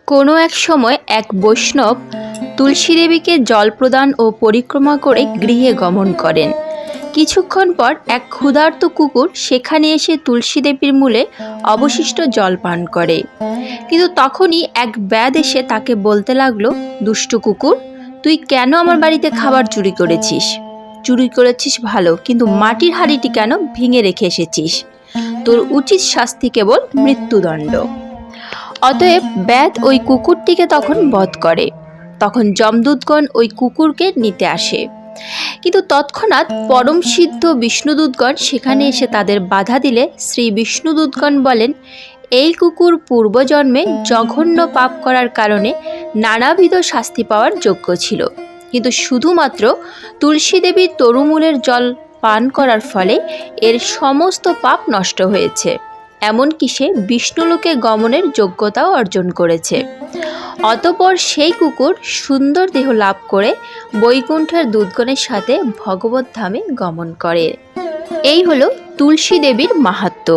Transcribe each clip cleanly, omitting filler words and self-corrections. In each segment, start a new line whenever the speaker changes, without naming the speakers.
কোনো এক সময় এক বৈষ্ণব তুলসী দেবীকে জল প্রদান ও পরিক্রমা করে গৃহে গমন করেন। কিছুক্ষণ পর এক ক্ষুধার্ত কুকুর সেখানে এসে তুলসী দেবীর মূলে অবশিষ্ট জল পান করে। কিন্তু তখনই এক ব্যাধ এসে তাকে বলতে লাগলো, দুষ্টু কুকুর, তুই কেন আমার বাড়িতে খাবার চুরি করেছিস? চুরি করেছিস ভালো, কিন্তু মাটির হাঁড়িটি কেন ভেঙে রেখে এসেছিস? তোর উচিত শাস্তি কেবল মৃত্যুদণ্ড। অতএব ব্যাধ ওই কুকুরটিকে তখন বধ করে। তখন যমদূতগণ ওই কুকুরকে নিতে আসে, কিন্তু তৎক্ষণাৎ পরম সিদ্ধ বিষ্ণুদূতগণ সেখানে এসে তাদের বাধা দিলে শ্রী বিষ্ণুদূতগণ বলেন, এই কুকুর পূর্বজন্মে জঘন্য পাপ করার কারণে নানাবিধ শাস্তি পাওয়ার যোগ্য ছিল, কিন্তু শুধুমাত্র তুলসী দেবীর তরুমূলের জল পান করার ফলে এর সমস্ত পাপ নষ্ট হয়েছে, এমনকি সে বিষ্ণুলোকে গমনের যোগ্যতাও অর্জন করেছে। অতঃপর সেই কুকুর সুন্দর দেহ লাভ করে বৈকুণ্ঠের দূতগণের সাথে ভগবত ধামে গমন করে। এই হলো তুলসী দেবীর মাহাত্ম্য।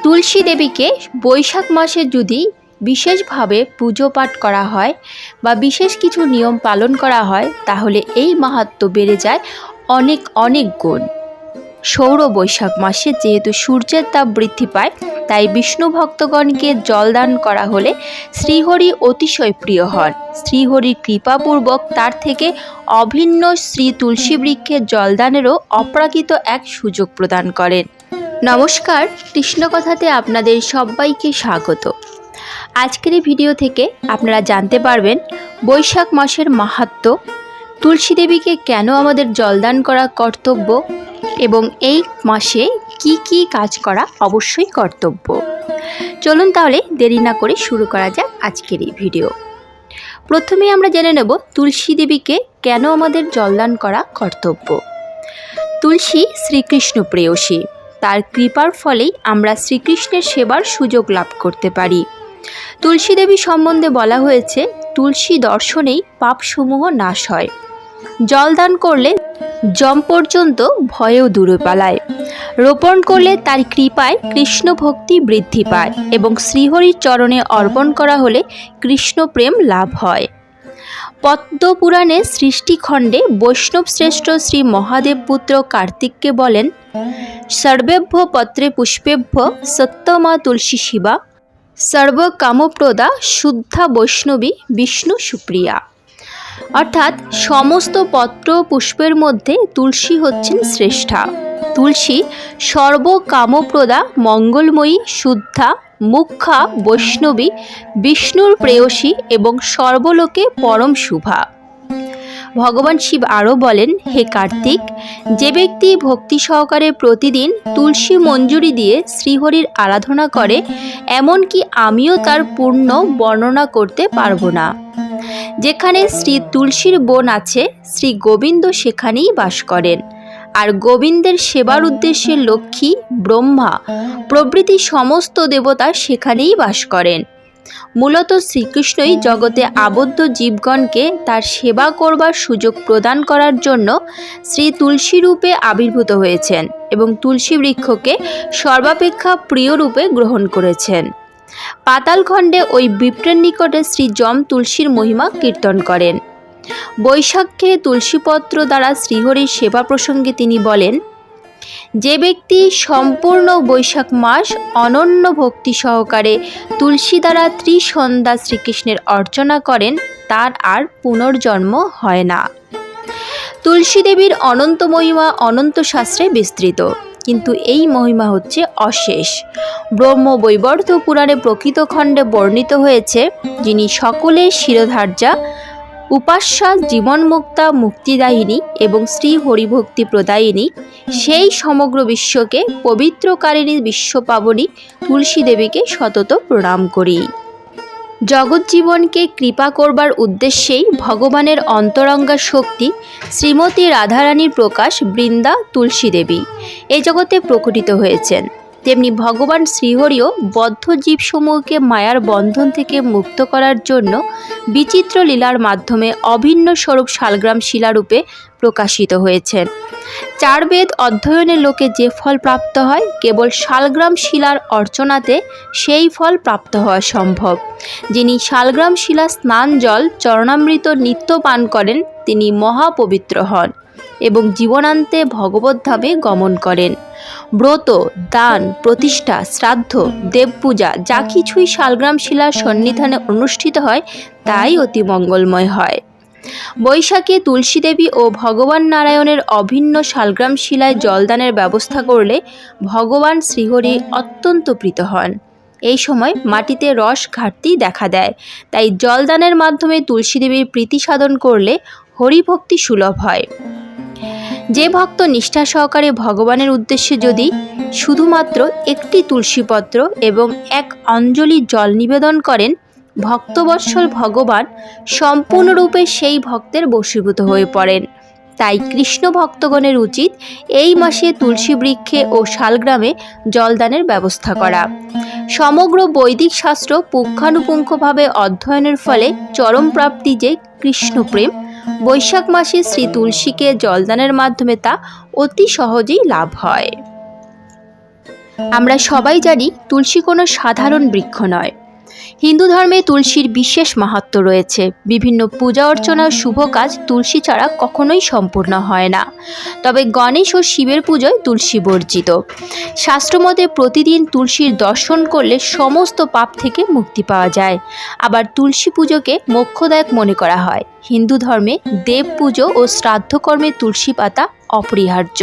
তুলসী দেবীকে বৈশাখ মাসে যদি বিশেষভাবে পুজো পাঠ করা হয় বা বিশেষ কিছু নিয়ম পালন করা হয়, তাহলে এই মাহাত্ম্য বেড়ে যায় অনেক অনেক গুণ। সৌর বৈশাখ মাসে যেহেতু সূর্যের তাপ বৃদ্ধি পায়, তাই বিষ্ণু ভক্তগণকে জলদান করা হলে শ্রীহরি অতিশয় প্রিয় হন। শ্রীহরির কৃপাপূর্বক তার থেকে অভিন্ন শ্রী তুলসী বৃক্ষে জলদানেরও অপ্রাকৃত এক সুযোগ প্রদান করেন। নমস্কার, কৃষ্ণকথাতে আপনাদের সবাইকে স্বাগত। আজকের এই ভিডিও থেকে আপনারা জানতে পারবেন বৈশাখ মাসের মাহাত্ম্য, তুলসী দেবীকে কেন আমাদের জলদান করা কর্তব্য এবং এই মাসে কি কি কাজ করা অবশ্যই কর্তব্য। চলুন তাহলে দেরি না করে শুরু করা যাক আজকের এই ভিডিও। প্রথমে আমরা জেনে নেব তুলসী দেবীকে কেন আমাদের জলদান করা কর্তব্য। তুলসী শ্রীকৃষ্ণ প্রেয়সী, তার কৃপার ফলেই আমরা শ্রীকৃষ্ণের সেবার সুযোগ লাভ করতে পারি। তুলসী দেবী সম্বন্ধে বলা হয়েছে, তুলসী দর্শনেই পাপসমূহ নাশ হয়। জলদান করলে যম পর্যন্ত ভয়েও দূরে পালায়। রোপণ করলে তার কৃপায় কৃষ্ণ ভক্তি বৃদ্ধি পায় এবং শ্রীহরির চরণে অর্পণ করা হলে কৃষ্ণ প্রেম লাভ হয়। পদ্মপুরাণে সৃষ্টিখণ্ডে বৈষ্ণব শ্রেষ্ঠ শ্রী মহাদেব পুত্র কার্তিককে বলেন, সর্বেভ্য পত্রে পুষ্পেভ্য সত্যমা তুলসী শিবা, সর্বকামপ্রদা শুদ্ধা বৈষ্ণবী বিষ্ণু সুপ্রিয়া। অর্থাৎ সমস্ত পত্র পুষ্পের মধ্যে তুলসী হচ্ছেন শ্রেষ্ঠা। তুলসী সর্বকামপ্রদা, মঙ্গলময়ী, শুদ্ধা, মুখ্যা, বৈষ্ণবী, বিষ্ণুর প্রেয়সী এবং সর্বলোকে পরম শুভা। ভগবান শিব আরও বলেন, হে কার্তিক, যে ব্যক্তি ভক্তি সহকারে প্রতিদিন তুলসী মঞ্জুরি দিয়ে শ্রীহরির আরাধনা করে, এমনকি আমিও তার পূর্ণ বর্ণনা করতে পারবো না। যেখানে শ্রী তুলসীর বন আছে, শ্রী গোবিন্দ সেখানেই বাস করেন। আর গোবিন্দের সেবার উদ্দেশ্যে লক্ষ্মী, ব্রহ্মা প্রভৃতি সমস্ত দেবতা সেখানেই বাস করেন। মূলত শ্রীকৃষ্ণই জগতে আবদ্ধ জীবগণকে তার সেবা করবার সুযোগ প্রদান করার জন্য শ্রী তুলসী রূপে আবির্ভূত হয়েছেন এবং তুলসী বৃক্ষকে সর্বাপেক্ষা প্রিয় রূপে গ্রহণ করেছেন। পাতালখণ্ডে ওই বিপ্রের নিকটে শ্রী যম তুলসীর মহিমা কীর্তন করেন। বৈশাখে তুলসীপত্র দ্বারা শ্রীহরির সেবা প্রসঙ্গে তিনি বলেন, যে ব্যক্তি সম্পূর্ণ বৈশাখ মাস অনন্য ভক্তি সহকারে তুলসী দ্বারা ত্রিসন্ধ্যা শ্রীকৃষ্ণের অর্চনা করেন, তার আর পুনর্জন্ম হয় না। তুলসী দেবীর অনন্ত মহিমা অনন্ত শাস্ত্রে বিস্তৃত, কিন্তু এই মহিমা হচ্ছে অশেষ। ব্রহ্মবৈবর্ত পুরাণে প্রকৃত খণ্ডে বর্ণিত হয়েছে, যিনি সকলের শিরোধার্যা, উপাস্যা, জীবনমুক্তা, মুক্তিদায়িনী এবং শ্রী হরিভক্তি প্রদায়িনী, সেই সমগ্র বিশ্বকে পবিত্রকারিণী বিশ্বপাবনী তুলসী দেবীকে সতত প্রণাম করি। জগজ্জীবনকে কৃপা করবার উদ্দেশ্যেই ভগবানের অন্তরঙ্গা শক্তি শ্রীমতী রাধারানীর প্রকাশ বৃন্দা তুলসী দেবী এই জগতে প্রকটিত হয়েছেন। তেমনি ভগবান শ্রীহরিও বদ্ধ জীবসমূহকে মায়ার বন্ধন থেকে মুক্ত করার জন্য বিচিত্র লীলার মাধ্যমে অভিন্ন স্বরূপ শালগ্রাম শিলারূপে প্রকাশিত হয়েছেন। 4 বেদ অধ্যয়নের লোকে যে ফল প্রাপ্ত হয়, কেবল শালগ্রাম শিলার অর্চনাতে সেই ফল প্রাপ্ত হওয়া সম্ভব। যিনি শালগ্রাম শিলা স্নান জল চরণামৃত নিত্য পান করেন, তিনি মহাপবিত্র হন এবং জীবনান্তে ভগবদ্ধামে গমন করেন। ব্রত, দান, প্রতিষ্ঠা, শ্রাদ্ধ, দেবপূজা যা কিছুই শালগ্রাম শিলার সন্নিধানে অনুষ্ঠিত হয় তাই অতি মঙ্গলময় হয়। বৈশাখে তুলসী দেবী ও ভগবান নারায়ণের অভিন্ন শালগ্রাম শিলায় জলদানের ব্যবস্থা করলে ভগবান শ্রীহরি অত্যন্ত প্রীত হন। এই সময় মাটিতে রস ঘাটতি দেখা দেয়, তাই জলদানের মাধ্যমে তুলসী দেবীর প্রীতি সাধন করলে হরিভক্তি সুলভ হয়। যে ভক্ত নিষ্ঠা সহকারে ভগবানের উদ্দেশ্যে যদি শুধুমাত্র একটি তুলসীপত্র এবং 1 অঞ্জলি জল নিবেদন করেন, ভক্তবৎসল ভগবান সম্পূর্ণরূপে সেই ভক্তের বশীভূত হয়ে পড়েন। তাই কৃষ্ণ ভক্তগণের উচিত এই মাসে তুলসী বৃক্ষে ও শালগ্রামে জলদানের ব্যবস্থা করা। সমগ্র বৈদিক শাস্ত্র পুঙ্খানুপুঙ্খভাবে অধ্যয়নের ফলে চরম প্রাপ্তি যে কৃষ্ণপ্রেম, বৈশাখ মাসে শ্রী তুলসীকে জলদানের মাধ্যমে তা অতি সহজেই লাভ হয়। আমরা সবাই জানি তুলসী কোনো সাধারণ বৃক্ষ নয়। হিন্দু ধর্মে তুলসীর বিশেষ মাহাত্ম্য রয়েছে। বিভিন্ন পূজা অর্চনা ও শুভ কাজ তুলসী ছাড়া কখনোই সম্পূর্ণ হয় না। তবে গণেশ ও শিবের পুজোয় তুলসী বর্জিত। শাস্ত্রমতে প্রতিদিন তুলসীর দর্শন করলে সমস্ত পাপ থেকে মুক্তি পাওয়া যায়। আবার তুলসী পুজোকে মোক্ষদায়ক মনে করা হয়। হিন্দু ধর্মে দেব পুজো ও শ্রাদ্ধকর্মে তুলসী পাতা অপরিহার্য।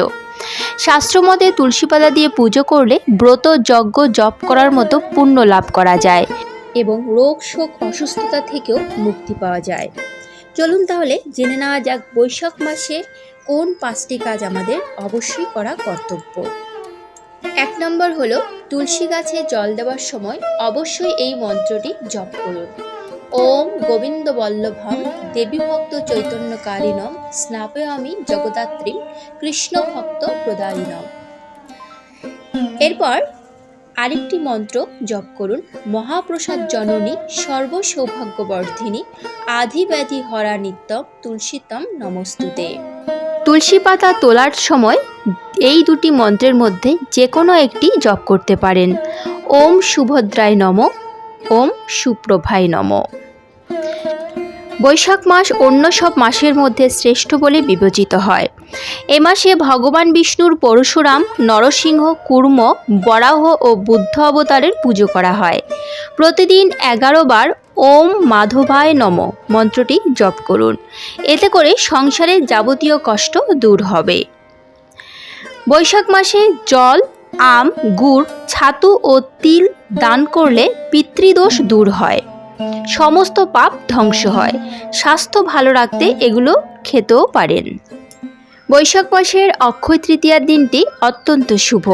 শাস্ত্রমতে তুলসী পাতা দিয়ে পুজো করলে ব্রত, যজ্ঞ, জপ করার মতো পুণ্য লাভ করা যায় এবং রোগ, শোক, অসুস্থতা থেকেও মুক্তি পাওয়া যায়। চলুন তাহলে জেনে নেওয়া যাক বৈশাখ মাসে কোন 5টি কাজ আমাদের অবশ্যই করা কর্তব্য। 1 নম্বর হলো তুলসী গাছে জল দেওয়ার সময় অবশ্যই এই মন্ত্রটি জপ করুন। ওম গোবিন্দ বল্লভম দেবী ভক্ত চৈতন্যকারিণম স্নাপয়ামি জগদাত্রীম কৃষ্ণ ভক্ত প্রদায়িনম। এরপর আরেকটি মন্ত্র জপ করুন। মহাপ্রসাদ জননী সর্ব সৌভাগ্যবর্ধিনী আধি ব্যাধি হরা নিত্যম তুলসীতম নমস্তুতে। তুলসী পাতা তোলার সময় এই 2টি মন্ত্রের মধ্যে যে কোনো একটি জপ করতে পারেন। ওম সুভদ্রায় নমঃ, ওম সুপ্রভায় নমঃ। বৈশাখ মাস অন্য সব মাসের মধ্যে শ্রেষ্ঠ বলে বিবেচিত হয়। এ মাসে ভগবান বিষ্ণুর পরশুরাম, নরসিংহ, কুর্ম, বরাহ ও বুদ্ধ অবতারের পুজো করা হয়। প্রতিদিন 11 বার ওম মাধবায় নমঃ মন্ত্রটি জপ করুন। এতে করে সংসারের যাবতীয় কষ্ট দূর হবে। বৈশাখ মাসে জল, আম, গুড়, ছাতু ও তিল দান করলে পিতৃদোষ দূর হয়, সমস্ত পাপ ধ্বংস হয়। স্বাস্থ্য ভালো রাখতে এগুলো খেতেও পারেন। বৈশাখ মাসের অক্ষয় তৃতীয়ার দিনটি অত্যন্ত শুভ।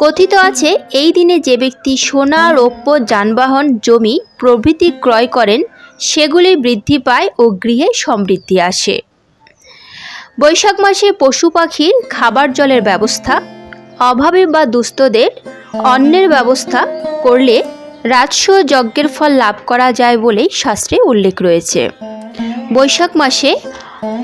কথিত আছে এই দিনে যে ব্যক্তি সোনা, রৌপ্য, যানবাহন, জমি প্রভৃতি ক্রয় করেন সেগুলি বৃদ্ধি পায় ও গৃহে সমৃদ্ধি আসে। বৈশাখ মাসে পশু পাখির খাবার জলের ব্যবস্থা, অভাবে বা দুস্থদের অন্নের ব্যবস্থা করলে রাজস্ব যজ্ঞের ফল লাভ করা যায় বলে শাস্ত্রে উল্লেখ রয়েছে। বৈশাখ মাসে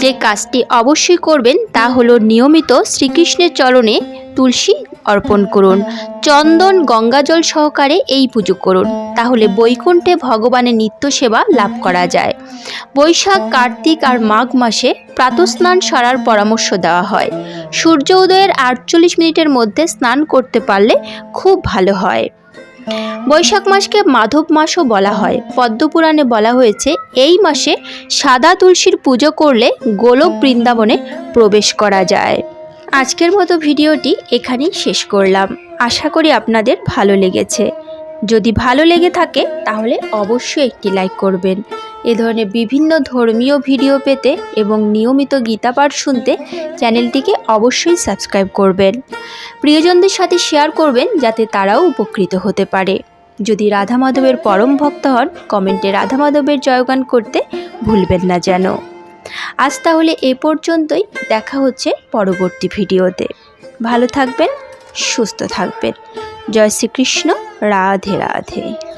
যে কাজটি অবশ্যই করবেন তা হলো নিয়মিত শ্রীকৃষ্ণের চরণে তুলসী অর্পণ করুন। চন্দন, গঙ্গাজল সহকারে এই পুজো করুন, তাহলে বৈকুণ্ঠে ভগবানের নিত্য সেবা লাভ করা যায়। বৈশাখ, কার্তিক আর মাঘ মাসে প্রাতঃস্নান সারার পরামর্শ দেওয়া হয়। সূর্য উদয়ের 48 মিনিটের মধ্যে স্নান করতে পারলে খুব ভালো হয়। বৈশাখ মাসকে মাধব মাসও বলা হয়। পদ্মপুরাণে বলা হয়েছে এই মাসে সাদা তুলসীর পুজো করলে গোলক বৃন্দাবনে প্রবেশ করা যায়। আজকের মতো ভিডিওটি এখানেই শেষ করলাম। আশা করি আপনাদের ভালো লেগেছে। যদি ভালো লেগে থাকে তাহলে অবশ্যই একটি লাইক করবেন। এ ধরনের বিভিন্ন ধর্মীয় ভিডিও পেতে এবং নিয়মিত গীতা পাঠ শুনতে চ্যানেলটিকে অবশ্যই সাবস্ক্রাইব করবেন। প্রিয়জনদের সাথে শেয়ার করবেন যাতে তারাও উপকৃত হতে পারে। যদি রাধা মাধবের পরম ভক্ত হন কমেন্টে রাধা মাধবের জয়গান করতে ভুলবেন না যেন। আজ তাহলে এ পর্যন্তই, দেখা হচ্ছে পরবর্তী ভিডিওতে। ভালো থাকবেন, সুস্থ থাকবেন। জয় শ্রীকৃষ্ণ। রাধে রাধে।